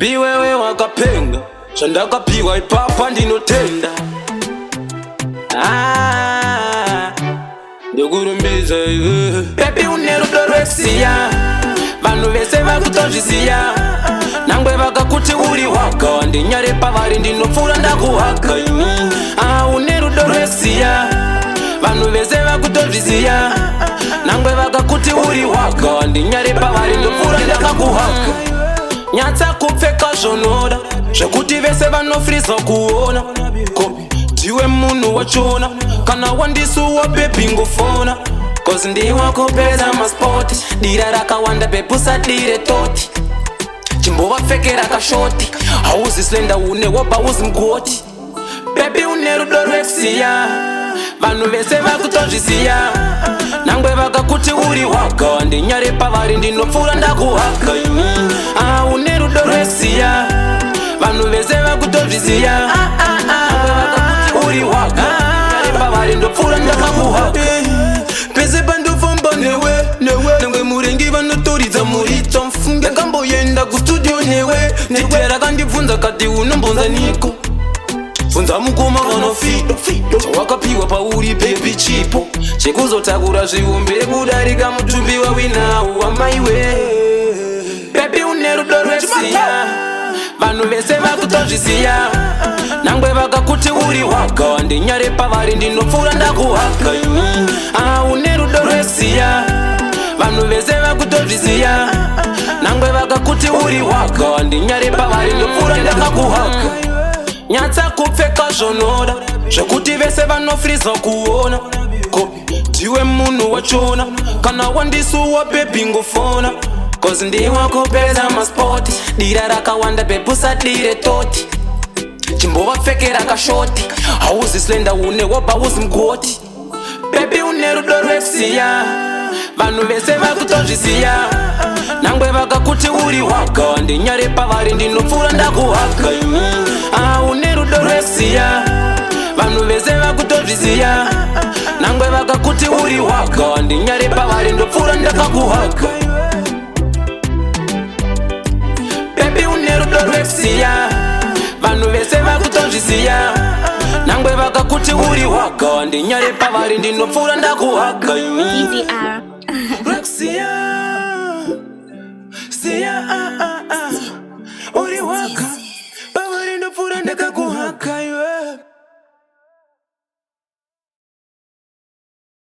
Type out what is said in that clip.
Baby wewe wakapenga chandakapiwa ipapa ndinotenda ndokurumbiza baby unerudo rwesiya vanhu vese vakutozviziya nangwe vakakuti uri waka wandinyare pavari ndinopfuura ndakuhaka unerudo rwesiya vanhu vese vakutozviziya nangwe vakakuti uri waka wandinyare pavari ndopfuura ndakakuhaka nyatsa kupfeka zvonoda zvekuti vese vanofriza kuona kopi ndiwe munhu wachona kana wandisuwa bebi ngofona cause ndiwakopedza maspoti dira rakawanda bebhusadire toti chimbovapfekera kashoti hauzi slenda une wobva uzi mgoti bebi une rudo rwekusiya vanhu vese vakutozviziya nangwe vakakuti uri waka wandinyare pavari ndinopfuura ndakuhaka une rudo rwekusiya vanhu vese vakutozviziya nangwe vakakuti uri waka wandinyare pavari ndopfuura ndakakuhaka pese pandofamba newe nangwe murengi vanotoridza muritso mfunge kamboyenda kustudio newe netera kandibvunza kati unombonza niko bvunza mukoma kanofito chawakapiwa pauri bebi chipo chekuzotakura zviumbe kudarika mutumbi wawinawo wamaiwe bebi une rudo rwekusiya vanhu vese vakutozviziya nangwe vakakuti uri waka wandinyare pavari ndinopfuura ndakuhaka une rudo rwekusiya vanhu vese vakutozviziya nangwe vakakuti uri waka wandinyare pavari ndopfuura ndakakuhaka nyatsa kupfeka zvonoda zvekuti vese vanofriza kuona kopi ndiwe munhu wachona kana wandisuwa bebi ngofona cause ndiwakopedza maspoti dira rakawanda bebhusadire toti chimbovapfekera kashoti hauzi slenda une wobva uzi mgoti bebi une rudo rwekusiya vanhu vese vakutozviziya nangwe vakakuti uri waka wandinyare pavari ndinopfuura ndakuhaka une rudo rwekusiya vanhu vese vakutozviziya nangwe vakakuti uri waka wandinyare pavari ndopfuura ndakakuhaka bebi une rudo rwekusiya vanhu vese vakutozviziya nangwe vakakuti uri waka wandinyare pavari ndinopfuura ndakuhaka DDR. rwekusiya siya uri waka pavari ndopfuura ndakakuhaka